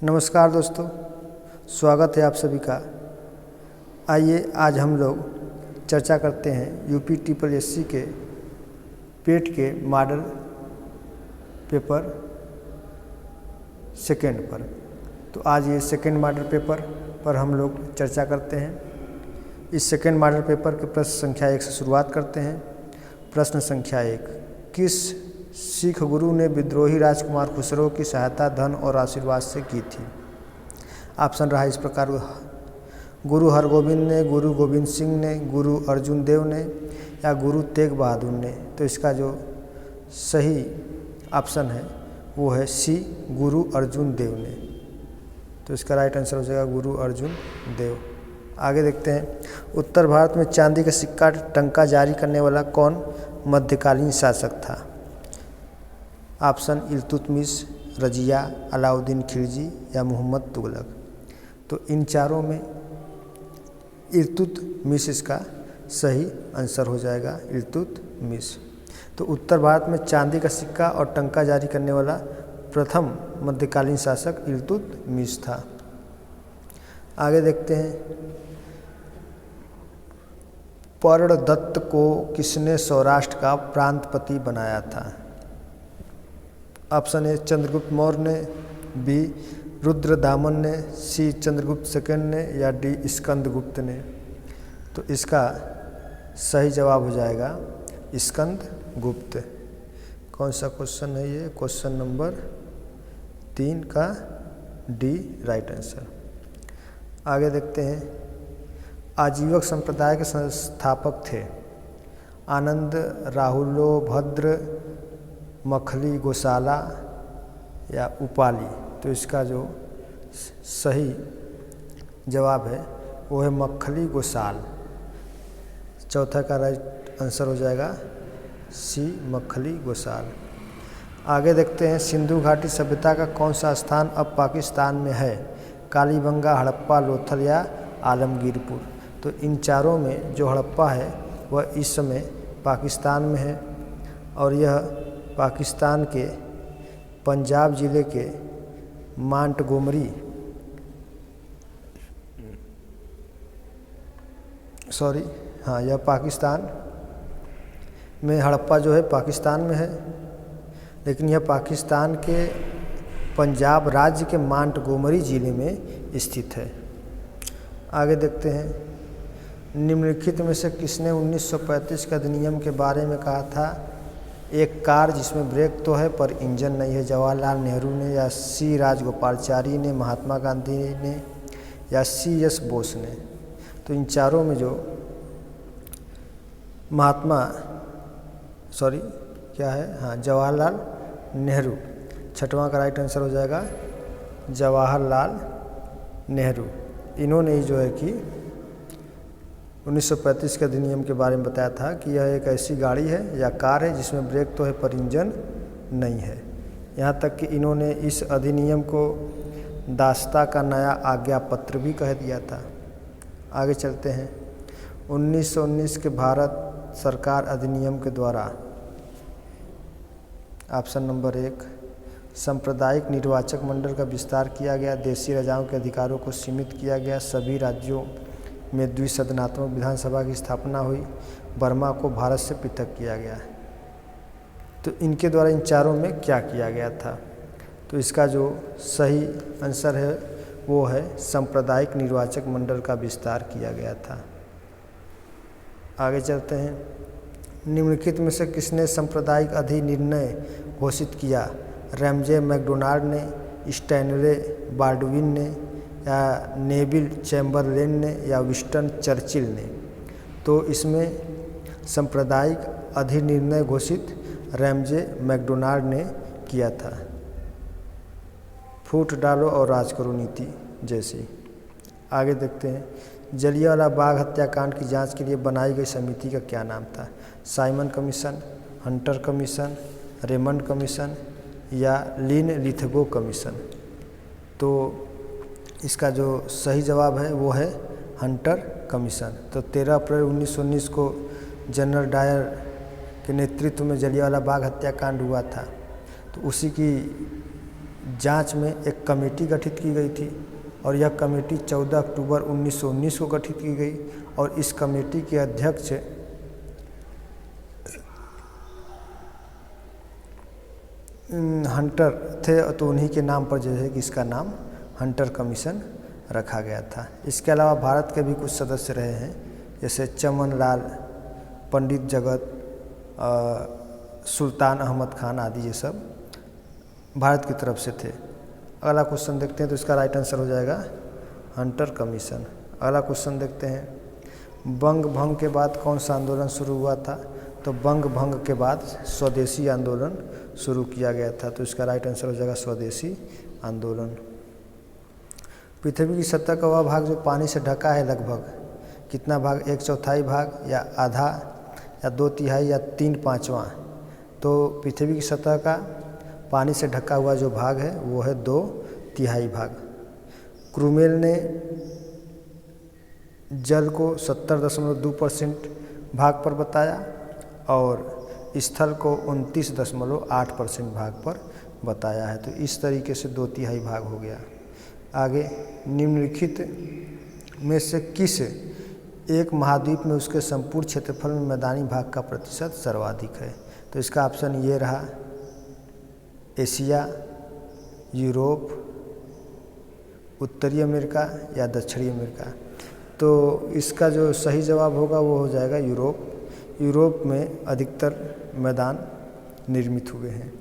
नमस्कार दोस्तों, स्वागत है आप सभी का। आइए आज हम लोग चर्चा करते हैं यूपी ट्रिपल एससी के पेट के मॉडल पेपर सेकेंड पर। तो आज ये सेकेंड मॉडल पेपर पर हम लोग चर्चा करते हैं। इस सेकेंड मॉडल पेपर के प्रश्न संख्या 1 से शुरुआत करते हैं। प्रश्न संख्या 1, किस सिख गुरु ने विद्रोही राजकुमार खुसरो की सहायता धन और आशीर्वाद से की थी? ऑप्शन रहा इस प्रकार: गुरु हरगोविंद ने, गुरु गोविंद सिंह ने, गुरु अर्जुन देव ने या गुरु तेग बहादुर ने। तो इसका जो सही ऑप्शन है वो है सी, गुरु अर्जुन देव ने। तो इसका राइट आंसर हो जाएगा गुरु अर्जुन देव। आगे देखते हैं, उत्तर भारत में चांदी का सिक्का टंका जारी करने वाला कौन मध्यकालीन शासक था? ऑप्शन इल्तुतमिश, रजिया, अलाउद्दीन खिलजी या मोहम्मद तुगलक। तो इन चारों में इल्तुतमिश इसका सही आंसर हो जाएगा, इल्तुतमिश। तो उत्तर भारत में चांदी का सिक्का और टंका जारी करने वाला प्रथम मध्यकालीन शासक इल्तुतमिश था। आगे देखते हैं, पर्णदत्त को किसने सौराष्ट्र का प्रांतपति बनाया था? ऑप्शन ए चंद्रगुप्त मौर्य ने, बी रुद्रदामन ने, सी चंद्रगुप्त सेकंड ने या डी स्कंदगुप्त ने। तो इसका सही जवाब हो जाएगा स्कंदगुप्त। कौन सा क्वेश्चन है ये? क्वेश्चन नंबर 3 का डी राइट आंसर। आगे देखते हैं, आजीवक संप्रदाय के संस्थापक थे आनंद, राहुलो, भद्र, मखली, गोशाला या उपाली। तो इसका जो सही जवाब है वो है मखली गोसाल। चौथा का राइट आंसर हो जाएगा सी, मखली गोसाल। आगे देखते हैं, सिंधु घाटी सभ्यता का कौन सा स्थान अब पाकिस्तान में है? कालीबंगा, हड़प्पा, लोथल या आलमगीरपुर। तो इन चारों में जो हड़प्पा है वह इस समय पाकिस्तान में है और यह पाकिस्तान के पंजाब ज़िले के मांटगोमरी यह पाकिस्तान में हड़प्पा जो है पाकिस्तान में है, लेकिन यह पाकिस्तान के पंजाब राज्य के मांटगोमरी ज़िले में स्थित है। आगे देखते हैं, निम्नलिखित में से किसने 1935 के अधिनियम के बारे में कहा था? एक कार जिसमें ब्रेक तो है पर इंजन नहीं है, जवाहरलाल नेहरू ने, या सी राजगोपालाचारी ने, महात्मा गांधी ने या सी एस बोस ने। तो इन चारों में जो जवाहरलाल नेहरू। छठवां का राइट आंसर हो जाएगा जवाहरलाल नेहरू। इन्होंने ही जो है कि 1935 के अधिनियम के बारे में बताया था कि यह एक ऐसी गाड़ी है या कार है जिसमें ब्रेक तो है पर इंजन नहीं है। यहाँ तक कि इन्होंने इस अधिनियम को दास्ता का नया आज्ञा पत्र भी कह दिया था। आगे चलते हैं, 1919 के भारत सरकार अधिनियम के द्वारा ऑप्शन नंबर 1 सांप्रदायिक निर्वाचक मंडल का विस्तार किया गया, देशी राजाओं के अधिकारों को सीमित किया गया, सभी राज्यों में द्विसदनात्मक विधानसभा की स्थापना हुई, बर्मा को भारत से पृथक किया गया। तो इनके द्वारा इन चारों में क्या किया गया था? तो इसका जो सही आंसर है वो है सांप्रदायिक निर्वाचक मंडल का विस्तार किया गया था। आगे चलते हैं, निम्नलिखित में से किसने सांप्रदायिक अधिनिर्णय घोषित किया? रैमजे मैकडोनाल्ड ने, स्टैनले बाल्डविन ने या नेविल चैम्बरलेन ने या विंस्टन चर्चिल ने। तो इसमें सांप्रदायिक अधिनिर्णय घोषित रैमजे मैकडोनाल्ड ने किया था। फूट डालो और राज करो नीति जैसी। आगे देखते हैं, जलियांवाला बाग हत्याकांड की जांच के लिए बनाई गई समिति का क्या नाम था? Simon commission, Hunter commission, Raymond commission या लिन लिथगो कमीशन। तो इसका जो सही जवाब है वो है हंटर कमीशन। तो 13 अप्रैल 1919 को जनरल डायर के नेतृत्व में जलियांवाला बाग हत्याकांड हुआ था। तो उसी की जांच में एक कमेटी गठित की गई थी और यह कमेटी 14 अक्टूबर 1919 को गठित की गई और इस कमेटी के अध्यक्ष हंटर थे। तो उन्हीं के नाम पर जो है कि इसका नाम हंटर कमीशन रखा गया था। इसके अलावा भारत के भी कुछ सदस्य रहे हैं, जैसे चमन लाल, पंडित जगत, सुल्तान अहमद खान आदि, ये सब भारत की तरफ से थे। अगला क्वेश्चन देखते हैं, तो इसका राइट आंसर हो जाएगा हंटर कमीशन। अगला क्वेश्चन देखते हैं, बंग भंग के बाद कौन सा आंदोलन शुरू हुआ था? तो बंग भंग के बाद स्वदेशी आंदोलन शुरू किया गया था। तो इसका राइट आंसर हो जाएगा स्वदेशी आंदोलन। पृथ्वी की सतह का वह भाग जो पानी से ढका है लगभग कितना भाग? 1/4 भाग या आधा या 2/3 या 3/5? तो पृथ्वी की सतह का पानी से ढका हुआ जो भाग है वो है 2/3 भाग। क्रूमेल ने जल को 70.2% भाग पर बताया और स्थल को 29.8% भाग पर बताया है। तो इस तरीके से 2/3 भाग हो गया। आगे, निम्नलिखित में से किस एक महाद्वीप में उसके संपूर्ण क्षेत्रफल में मैदानी भाग का प्रतिशत सर्वाधिक है? तो इसका ऑप्शन ये रहा, एशिया, यूरोप, उत्तरी अमेरिका या दक्षिणी अमेरिका। तो इसका जो सही जवाब होगा वो हो जाएगा यूरोप। यूरोप में अधिकतर मैदान निर्मित हुए हैं।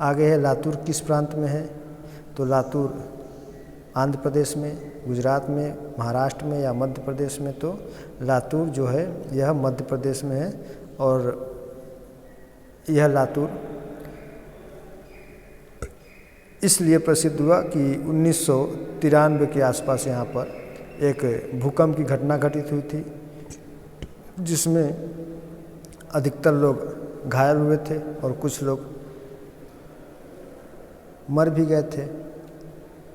आगे है, लातूर किस प्रांत में है? तो लातूर आंध्र प्रदेश में, गुजरात में, महाराष्ट्र में या मध्य प्रदेश में? तो लातूर जो है यह मध्य प्रदेश में है और यह लातूर इसलिए प्रसिद्ध हुआ कि 1993 के आसपास यहाँ पर एक भूकंप की घटना घटित हुई थी जिसमें अधिकतर लोग घायल हुए थे और कुछ लोग मर भी गए थे।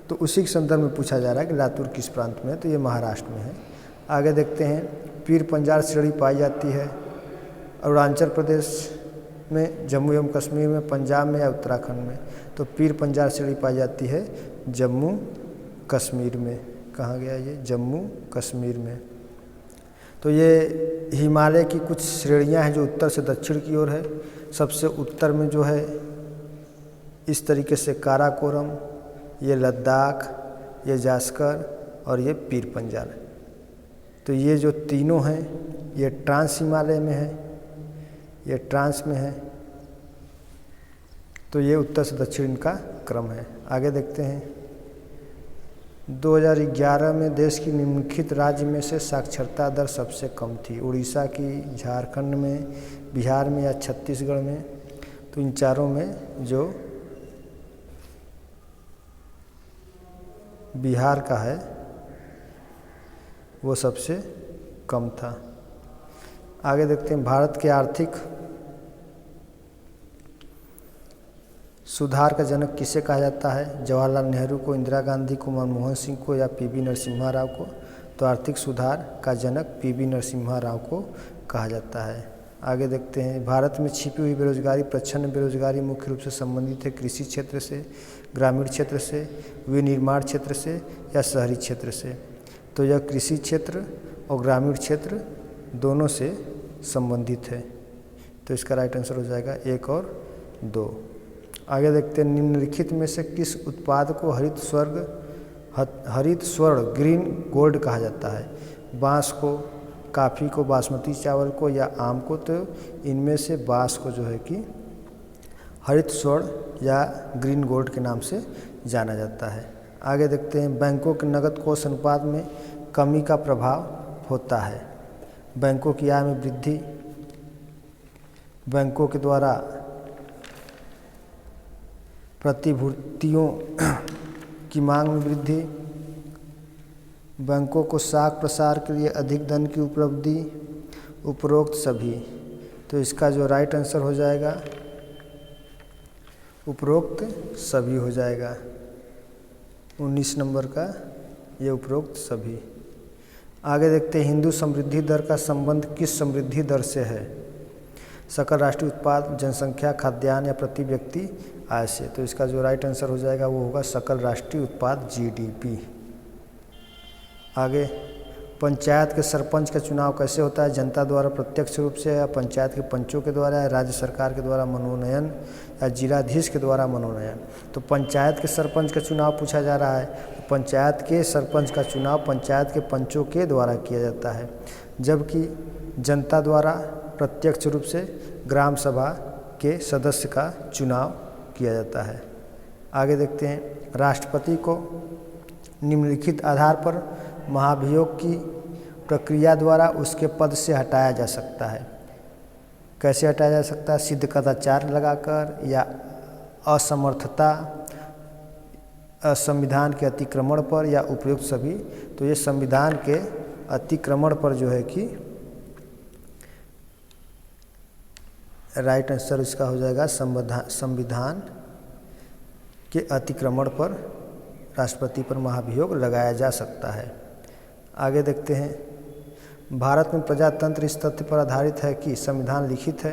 तो उसी के संदर्भ में पूछा जा रहा है कि लातूर किस प्रांत में है? तो ये महाराष्ट्र में है। आगे देखते हैं, पीर पंजाल श्रेणी पाई जाती है अरुणाचल प्रदेश में, जम्मू एवं कश्मीर में, पंजाब में या उत्तराखंड में? तो पीर पंजाल श्रेणी पाई जाती है जम्मू कश्मीर में। कहाँ गया ये? जम्मू कश्मीर में। तो ये हिमालय की कुछ श्रेणियां हैं जो उत्तर से दक्षिण की ओर है। सबसे उत्तर में जो है इस तरीके से काराकोरम, ये लद्दाख, ये जास्कर और ये पीर पंजाल। तो ये जो तीनों हैं ये ट्रांस हिमालय में है, ये ट्रांस में है। तो ये उत्तर से दक्षिण का क्रम है। आगे देखते हैं, 2011 में देश की निम्नलिखित राज्य में से साक्षरता दर सबसे कम थी? उड़ीसा की, झारखंड में, बिहार में या छत्तीसगढ़ में? तो इन चारों में जो बिहार का है वो सबसे कम था। आगे देखते हैं, भारत के आर्थिक सुधार का जनक किसे कहा जाता है? जवाहरलाल नेहरू को, इंदिरा गांधी को, मनमोहन सिंह को या पीवी नरसिम्हा राव को? तो आर्थिक सुधार का जनक पीवी नरसिम्हा राव को कहा जाता है। आगे देखते हैं, भारत में छिपी हुई बेरोजगारी, प्रच्छन्न बेरोजगारी मुख्य रूप से संबंधित है कृषि क्षेत्र से, ग्रामीण क्षेत्र से, विनिर्माण क्षेत्र से या शहरी क्षेत्र से? तो यह कृषि क्षेत्र और ग्रामीण क्षेत्र दोनों से संबंधित है। तो इसका राइट आंसर हो जाएगा 1 और 2। आगे देखते हैं, निम्नलिखित में से किस उत्पाद को हरित स्वर्ण ग्रीन गोल्ड कहा जाता है? बांस को, काफ़ी को, बासमती चावल को या आम को? तो इनमें से बांस को जो है कि हरित स्वर्ण या ग्रीन गोल्ड के नाम से जाना जाता है। आगे देखते हैं, बैंकों के नकद कोष अनुपात में कमी का प्रभाव होता है? बैंकों की आय में वृद्धि, बैंकों के द्वारा प्रतिभूतियों की मांग में वृद्धि, बैंकों को साख प्रसार के लिए अधिक धन की उपलब्धि, उपरोक्त सभी? तो इसका जो राइट आंसर हो जाएगा उपरोक्त सभी हो जाएगा। 19 नंबर का ये उपरोक्त सभी। आगे देखते हैं, हिंदू समृद्धि दर का संबंध किस समृद्धि दर से है? सकल राष्ट्रीय उत्पाद, जनसंख्या, खाद्यान्न या प्रति व्यक्ति आय से। तो इसका जो राइट आंसर हो जाएगा वो होगा सकल राष्ट्रीय उत्पाद GDP। आगे, पंचायत के सरपंच का चुनाव कैसे होता है? जनता द्वारा प्रत्यक्ष रूप से, या पंचायत के पंचों के द्वारा, या राज्य सरकार के द्वारा मनोनयन, या जिलाधीश के द्वारा मनोनयन। तो पंचायत के सरपंच का चुनाव पूछा जा रहा है। तो पंचायत के सरपंच का चुनाव पंचायत के पंचों के द्वारा किया जाता है, जबकि जनता द्वारा प्रत्यक्ष रूप से ग्राम सभा के सदस्य का चुनाव किया जाता है। आगे देखते हैं, राष्ट्रपति को निम्नलिखित आधार पर महाभियोग की प्रक्रिया द्वारा उसके पद से हटाया जा सकता है। कैसे हटाया जा सकता है? सिद्ध कदाचार लगाकर, या असमर्थता, संविधान के अतिक्रमण पर, या उपयुक्त सभी। तो ये संविधान के अतिक्रमण पर जो है कि राइट आंसर इसका हो जाएगा संविधान के अतिक्रमण पर राष्ट्रपति पर महाभियोग लगाया जा सकता है। आगे देखते हैं, भारत में प्रजातंत्र इस तथ्य पर आधारित है कि संविधान लिखित है,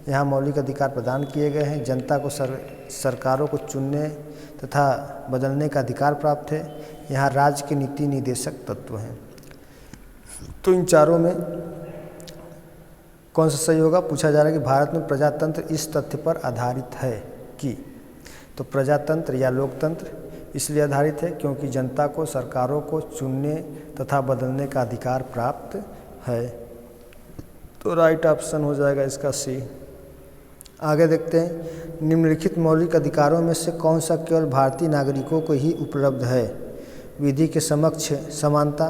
यहाँ मौलिक अधिकार प्रदान किए गए हैं, जनता को सरकारों को चुनने तथा बदलने का अधिकार प्राप्त है, यहाँ राज्य के नीति निर्देशक तत्व हैं। तो इन चारों में कौन सा सही होगा? पूछा जा रहा है कि भारत में प्रजातंत्र इस तथ्य पर आधारित है कि, तो प्रजातंत्र या लोकतंत्र इसलिए आधारित है क्योंकि जनता को सरकारों को चुनने तथा बदलने का अधिकार प्राप्त है। तो राइट ऑप्शन हो जाएगा इसका सी। आगे देखते हैं, निम्नलिखित मौलिक अधिकारों में से कौन सा केवल भारतीय नागरिकों को ही उपलब्ध है? विधि के समक्ष समानता,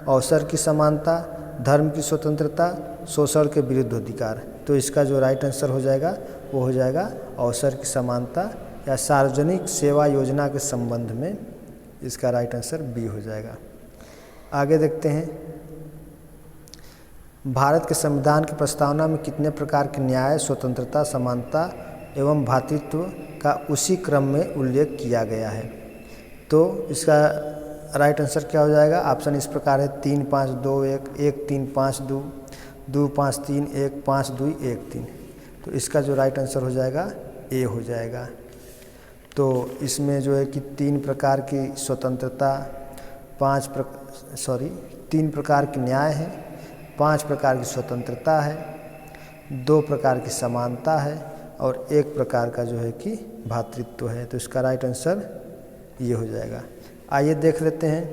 अवसर की समानता, धर्म की स्वतंत्रता, शोषण के विरुद्ध अधिकार। तो इसका जो राइट आंसर हो जाएगा वो हो जाएगा अवसर की समानता, या सार्वजनिक सेवा योजना के संबंध में इसका राइट आंसर बी हो जाएगा। आगे देखते हैं, भारत के संविधान की प्रस्तावना में कितने प्रकार के न्याय, स्वतंत्रता, समानता एवं भ्रातृत्व का उसी क्रम में उल्लेख किया गया है? तो इसका राइट आंसर क्या हो जाएगा? ऑप्शन इस प्रकार है, 3 5 2 1, 1 3 5 2, 2 5 3 1, 5 2 1 3। तो इसका जो राइट आंसर हो जाएगा ए हो जाएगा। तो इसमें जो है कि 3 प्रकार की स्वतंत्रता, 3 प्रकार के न्याय है, 5 प्रकार की स्वतंत्रता है, 2 प्रकार की समानता है, और 1 प्रकार का जो है कि भ्रातृत्व है। तो इसका राइट आंसर ये हो जाएगा। आइए देख लेते हैं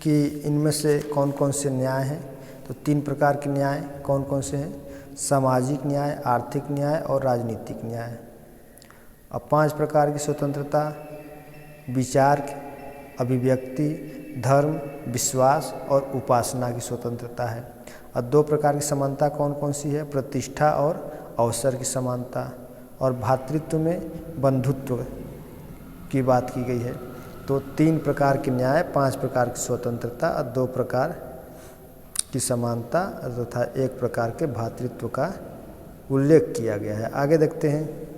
कि इनमें से कौन कौन से न्याय हैं। तो 3 प्रकार के न्याय कौन कौन से हैं? सामाजिक न्याय, आर्थिक न्याय और राजनीतिक न्याय। अब 5 प्रकार की स्वतंत्रता, विचार, अभिव्यक्ति, धर्म, विश्वास और उपासना की स्वतंत्रता है। और 2 प्रकार की समानता कौन कौन सी है? प्रतिष्ठा और अवसर की समानता। और भ्रातृत्व में बंधुत्व की बात की गई है। तो 3 प्रकार के न्याय, 5 प्रकार की स्वतंत्रता और 2 प्रकार की समानता तथा 1 प्रकार के भ्रातृत्व का उल्लेख किया गया है। आगे देखते हैं,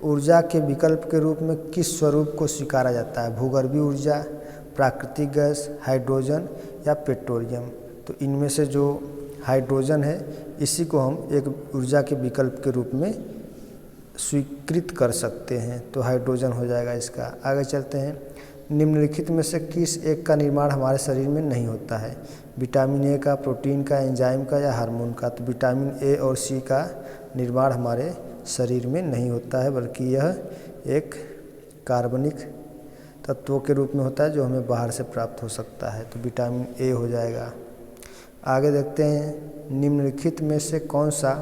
ऊर्जा के विकल्प के रूप में किस स्वरूप को स्वीकारा जाता है? भूगर्भीय ऊर्जा, प्राकृतिक गैस, हाइड्रोजन या पेट्रोलियम। तो इनमें से जो हाइड्रोजन है इसी को हम एक ऊर्जा के विकल्प के रूप में स्वीकृत कर सकते हैं। तो हाइड्रोजन हो जाएगा इसका। आगे चलते हैं, निम्नलिखित में से किस एक का निर्माण हमारे शरीर में नहीं होता है? विटामिन ए का, प्रोटीन का, एंजाइम का या हार्मोन का? तो विटामिन ए और सी का निर्माण हमारे शरीर में नहीं होता है, बल्कि यह एक कार्बनिक तत्वों के रूप में होता है जो हमें बाहर से प्राप्त हो सकता है। तो विटामिन ए हो जाएगा। आगे देखते हैं, निम्नलिखित में से कौन सा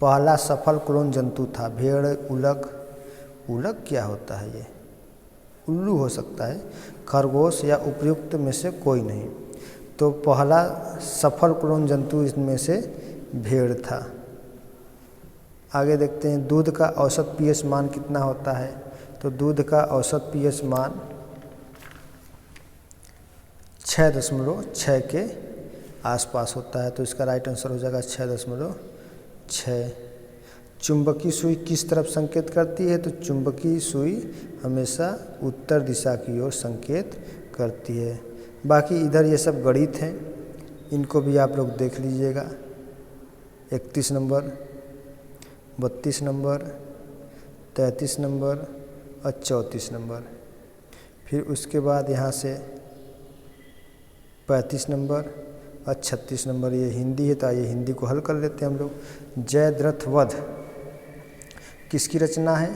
पहला सफल क्लोन जंतु था? भेड़, उलक। उलक क्या होता है? ये उल्लू हो सकता है, खरगोश या उपयुक्त में से कोई नहीं। तो पहला सफल क्लोन जंतु इसमें से भेड़ था। आगे देखते हैं, दूध का औसत पीएच मान कितना होता है? तो दूध का औसत पीएच मान 6.6 के आसपास होता है। तो इसका राइट आंसर हो जाएगा 6.6। चुंबकीय सुई किस तरफ संकेत करती है? तो चुंबकीय सुई हमेशा उत्तर दिशा की ओर संकेत करती है। बाकी इधर ये सब गणित हैं, इनको भी आप लोग देख लीजिएगा। 31 नंबर, 32 नंबर, 33 नंबर और 34 नंबर। फिर उसके बाद यहाँ से 35 नंबर और 36 नंबर ये हिंदी है, तो आइए हिंदी को हल कर लेते हैं हम लोग। जयद्रथ वध किसकी रचना है?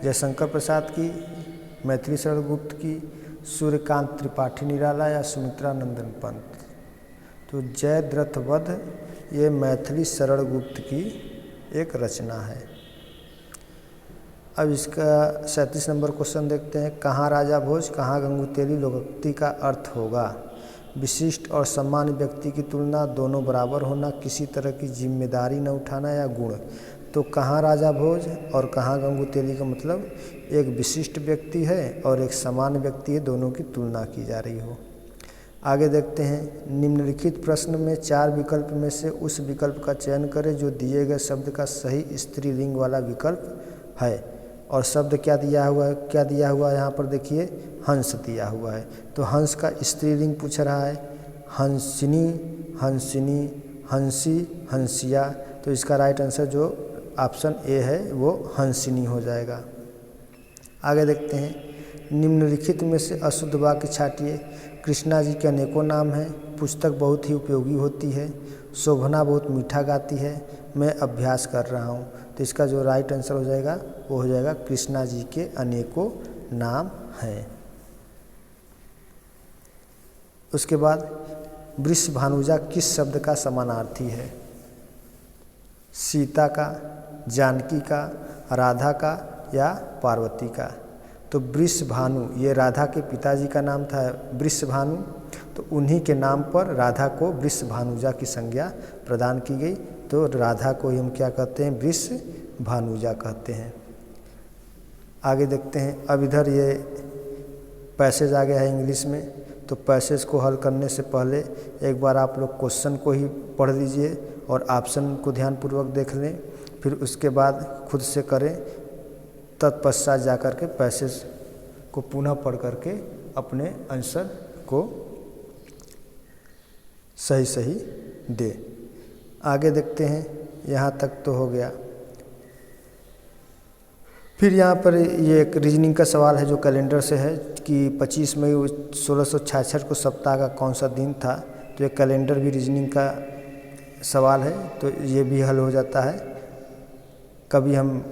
जयशंकर प्रसाद की, मैथिली शरण गुप्त की, सूर्यकांत त्रिपाठी निराला या सुमित्रा नंदन पंत? तो जयद्रथ वध ये मैथिली शरण गुप्त की एक रचना है। अब इसका 37 नंबर क्वेश्चन देखते हैं। कहाँ राजा भोज, कहाँ गंगू तेली लोकोक्ति का अर्थ होगा? विशिष्ट और सामान्य व्यक्ति की तुलना, दोनों बराबर होना, किसी तरह की जिम्मेदारी न उठाना या गुण? तो कहाँ राजा भोज और कहाँ गंगू तेली का मतलब एक विशिष्ट व्यक्ति है और एक सामान्य व्यक्ति है, दोनों की तुलना की जा रही हो। आगे देखते हैं। निम्नलिखित प्रश्न में 4 विकल्प में से उस विकल्प का चयन करें जो दिए गए शब्द का सही स्त्रीलिंग वाला विकल्प है। और शब्द क्या दिया हुआ है? क्या दिया हुआ है यहाँ पर देखिए, हंस दिया हुआ है। तो हंस का स्त्रीलिंग पूछ रहा है, हंसिनी, हंसिनी, हंसी, हंसिया। तो इसका राइट आंसर जो ऑप्शन ए है वो हंसिनी हो जाएगा। आगे देखते हैं। निम्नलिखित में से अशुद्ध वाक्य छांटिए। कृष्णा जी के अनेकों नाम हैं, पुस्तक बहुत ही उपयोगी होती है, शोभना बहुत मीठा गाती है, मैं अभ्यास कर रहा हूँ। तो इसका जो राइट आंसर हो जाएगा वो हो जाएगा कृष्णा जी के अनेकों नाम हैं। उसके बाद वृषभानुजा किस शब्द का समानार्थी है? सीता का, जानकी का, राधा का या पार्वती का? तो वृषभानु ये राधा के पिताजी का नाम था वृषभानु, तो उन्हीं के नाम पर राधा को वृषभानुजा की संज्ञा प्रदान की गई। तो राधा को हम क्या कहते हैं? वृषभानुजा कहते हैं। आगे देखते हैं। अब इधर ये पैसेज आ गया है इंग्लिश में, तो पैसेज को हल करने से पहले एक बार आप लोग क्वेश्चन को ही पढ़ लीजिए और ऑप्शन को ध्यानपूर्वक देख लें, फिर उसके बाद खुद से करें। तत्पश्चात जाकर के पैसेज को पुनः पढ़ करके अपने आंसर को सही सही दे। आगे देखते हैं। यहाँ तक तो हो गया। फिर यहाँ पर ये एक रीजनिंग का सवाल है जो कैलेंडर से है कि 25 मई 1666 को सप्ताह का कौन सा दिन था। तो ये कैलेंडर भी रीजनिंग का सवाल है, तो ये भी हल हो जाता है। कभी हम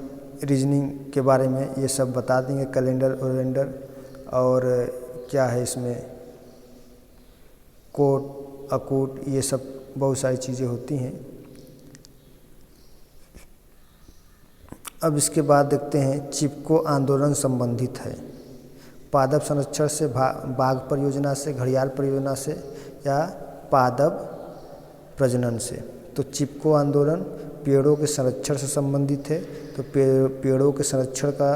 रीजनिंग के बारे में ये सब बता देंगे, कैलेंडर ओरेंडर और क्या है इसमें कोट अकूट, ये सब बहुत सारी चीज़ें होती हैं। अब इसके बाद देखते हैं। चिपको आंदोलन संबंधित है पादप संरक्षण से, बाघ परियोजना से, घड़ियाल परियोजना से या पादप प्रजनन से? तो चिपको आंदोलन पेड़ों के संरक्षण से संबंधित है, तो पेड़ों के संरक्षण का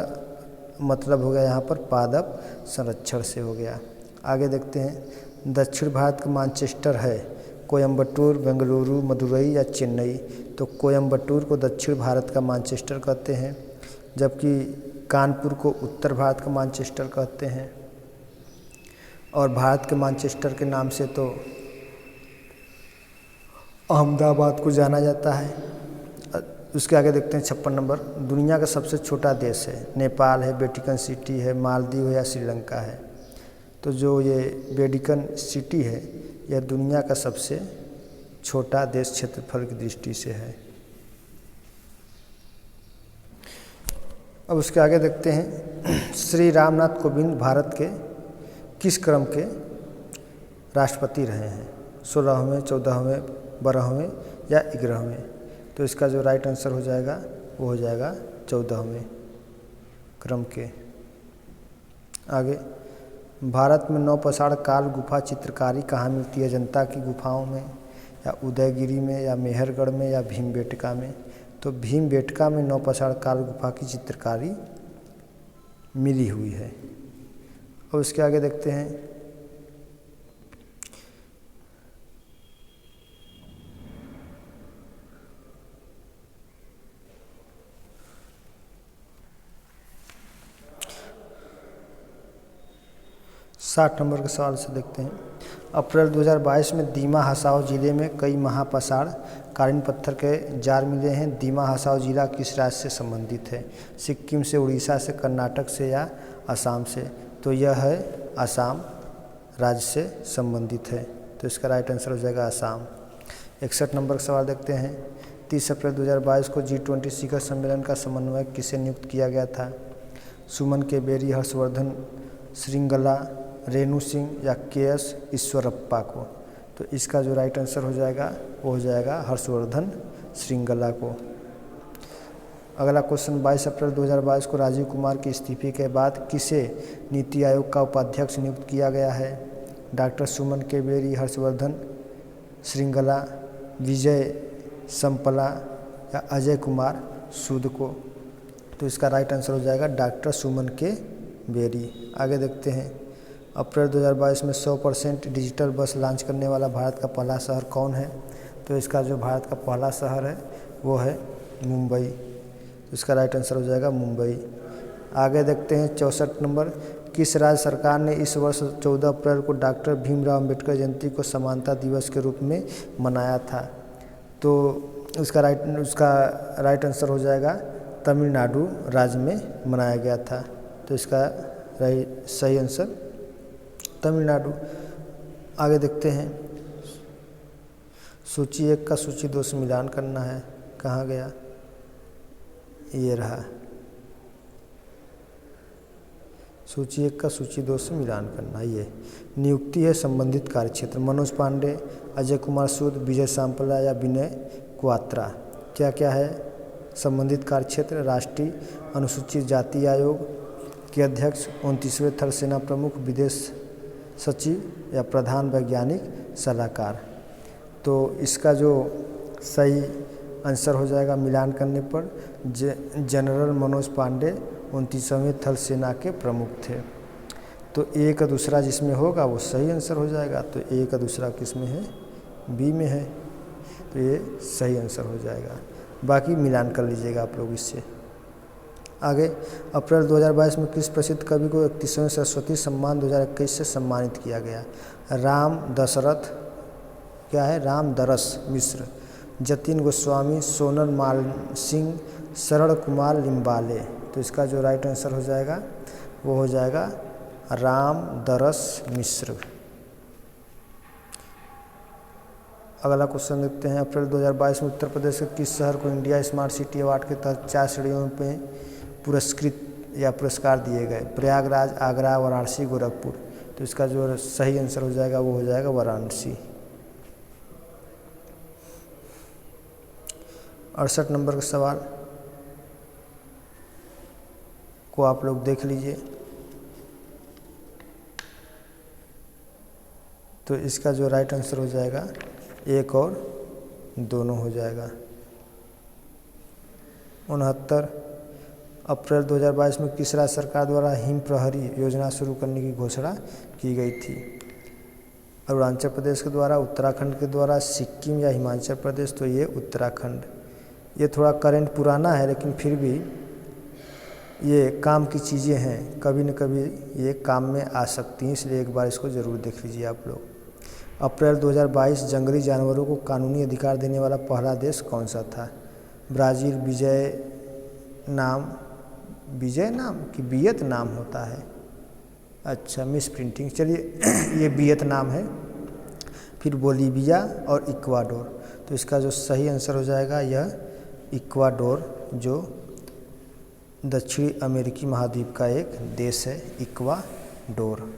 मतलब हो गया यहाँ पर पादप संरक्षण से हो गया। आगे देखते हैं। दक्षिण भारत का मैनचेस्टर है कोयम्बटूर, बेंगलुरु, मदुरई या चेन्नई? तो कोयम्बटूर को दक्षिण भारत का मैनचेस्टर कहते हैं, जबकि कानपुर को उत्तर भारत का मैनचेस्टर कहते हैं। और भारत के मैनचेस्टर के नाम से तो अहमदाबाद को जाना जाता है। उसके आगे देखते हैं 56 नंबर। दुनिया का सबसे छोटा देश है, नेपाल है, वेटिकन सिटी है, मालदीव है या श्रीलंका है? तो जो ये वेटिकन सिटी है यह दुनिया का सबसे छोटा देश क्षेत्रफल की दृष्टि से है। अब उसके आगे देखते हैं। श्री रामनाथ कोविंद भारत के किस क्रम के राष्ट्रपति रहे हैं? 16वें, 14वें, 12वें या 11वें? तो इसका जो राइट आंसर हो जाएगा वो हो जाएगा 14वें क्रम के। आगे। भारत में नौपाषाण काल गुफा चित्रकारी कहाँ मिलती है? अजंता की गुफाओं में या उदयगिरी में या मेहरगढ़ में या भीमबेटका में? तो भीमबेटका में नौपाषाण काल गुफा की चित्रकारी मिली हुई है। और उसके आगे देखते हैं। साठ नंबर के सवाल से देखते हैं। अप्रैल 2022 में दीमा हसाओ जिले में कई महापाषाण कालीन पत्थर के जार मिले हैं। दीमा हसाओ जिला किस राज्य से संबंधित है? सिक्किम से, उड़ीसा से, कर्नाटक से या असम से? तो यह है असम राज्य से संबंधित है। तो इसका राइट आंसर हो जाएगा असम। 61 नंबर का सवाल देखते हैं। 30 अप्रैल 2022 को G20 शिखर सम्मेलन का समन्वयक किसे नियुक्त किया गया था? सुमन के बेरी, हर्षवर्धन श्रृंगला, रेणु सिंह या KS ईश्वरप्पा को? तो इसका जो राइट आंसर हो जाएगा वो हो जाएगा हर्षवर्धन श्रृंगला को। अगला क्वेश्चन 22 अप्रैल 2022 को राजीव कुमार के इस्तीफे के बाद किसे नीति आयोग का उपाध्यक्ष नियुक्त किया गया है? डॉक्टर सुमन के बेरी, हर्षवर्धन श्रृंगला, विजय संपला या अजय कुमार सूद को? तो इसका राइट आंसर हो जाएगा डॉक्टर सुमन के बेरी। आगे देखते हैं। अप्रैल 2022 में 100% डिजिटल बस लॉन्च करने वाला भारत का पहला शहर कौन है? तो इसका जो भारत का पहला शहर है वो है मुंबई। तो इसका राइट आंसर हो जाएगा मुंबई। आगे देखते हैं 64 नंबर। किस राज्य सरकार ने इस वर्ष 14 अप्रैल को डॉक्टर भीमराव अंबेडकर जयंती को समानता दिवस के रूप में मनाया था? तो उसका राइट आंसर हो जाएगा तमिलनाडु राज्य में मनाया गया था। तो इसका सही आंसर तमिलनाडु। आगे देखते हैं। सूची 1 का सूची 2 से मिलान करना है। कहाँ गया? ये रहा। सूची 1 का सूची 2 से मिलान करना। ये नियुक्ति है संबंधित कार्यक्षेत्र। मनोज पांडे, अजय कुमार सूद, विजय सांपला या विनय क्वात्रा? क्या क्या है संबंधित कार्यक्षेत्र? राष्ट्रीय अनुसूचित जाति आयोग के अध्यक्ष, 29वें थल सेना प्रमुख, विदेश सचिव या प्रधान वैज्ञानिक सलाहकार? तो इसका जो सही आंसर हो जाएगा मिलान करने पर जनरल मनोज पांडे 29वें थल सेना के प्रमुख थे। तो ए का दूसरा जिसमें होगा वो सही आंसर हो जाएगा। तो ए का दूसरा किस में है? बी में है। तो ये सही आंसर हो जाएगा। बाकी मिलान कर लीजिएगा आप लोग इससे। आगे अप्रैल 2022 में किस प्रसिद्ध कवि को 31वें सरस्वती सम्मान 2021 से सम्मानित किया गया? राम दशरथ क्या है? राम दरस मिश्र, जतिन गोस्वामी, सोनल मान सिंह, शरण कुमार लिम्बाले? तो इसका जो राइट आंसर हो जाएगा वो हो जाएगा राम दरस मिश्र। अगला क्वेश्चन देखते हैं। अप्रैल 2022 में उत्तर प्रदेश के किस शहर को इंडिया स्मार्ट सिटी अवार्ड के तहत 4 श्रेणियों में पुरस्कृत या पुरस्कार दिए गए? प्रयागराज, आगरा, वाराणसी, गोरखपुर? तो इसका जो सही आंसर हो जाएगा वो हो जाएगा वाराणसी। 68 नंबर का सवाल को आप लोग देख लीजिए। तो इसका जो राइट आंसर हो जाएगा 1 और 2 हो जाएगा। 69 अप्रैल 2022 में किस राज्य सरकार द्वारा हिम प्रहरी योजना शुरू करने की घोषणा की गई थी? अरुणाचल प्रदेश के द्वारा, उत्तराखंड के द्वारा, सिक्किम या हिमाचल प्रदेश? तो ये उत्तराखंड। ये थोड़ा करंट पुराना है लेकिन फिर भी ये काम की चीज़ें हैं, कभी न कभी ये काम में आ सकती हैं, इसलिए एक बार इसको ज़रूर देख लीजिए आप लोग। अप्रैल 2022 जंगली जानवरों को कानूनी अधिकार देने वाला पहला देश कौन सा था? ब्राज़ील, वियतनाम कि वियतनाम होता है? अच्छा, मिस प्रिंटिंग। चलिए ये वियतनाम है। फिर बोलीविया और इक्वाडोर? तो इसका जो सही आंसर हो जाएगा यह इक्वाडोर, जो दक्षिणी अमेरिकी महाद्वीप का एक देश है, इक्वाडोर।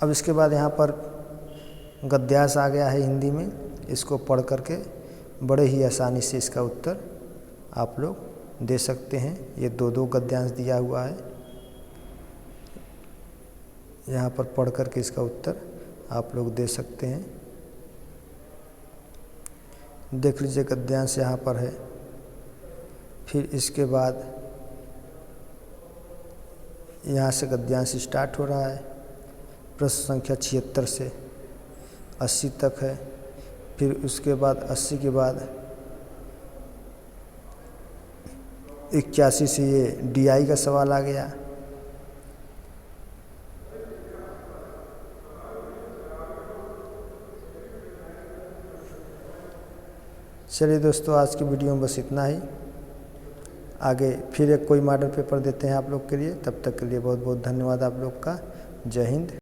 अब इसके बाद यहाँ पर गद्यांश आ गया है हिंदी में। इसको पढ़ करके बड़े ही आसानी से इसका उत्तर आप लोग दे सकते हैं। ये 2 गद्यांश दिया हुआ है, यहाँ पर पढ़ करके इसका उत्तर आप लोग दे सकते हैं। देख लीजिए गद्यांश यहाँ पर है। फिर इसके बाद यहाँ से गद्यांश स्टार्ट हो रहा है। प्रश्न संख्या 76 से 80 तक है। फिर उसके बाद 80 के बाद 81 से ये DI का सवाल आ गया। चलिए दोस्तों, आज की वीडियो में बस इतना ही। आगे फिर एक कोई मॉडल पेपर देते हैं आप लोग के लिए। तब तक के लिए बहुत बहुत धन्यवाद आप लोग का। जय हिंद।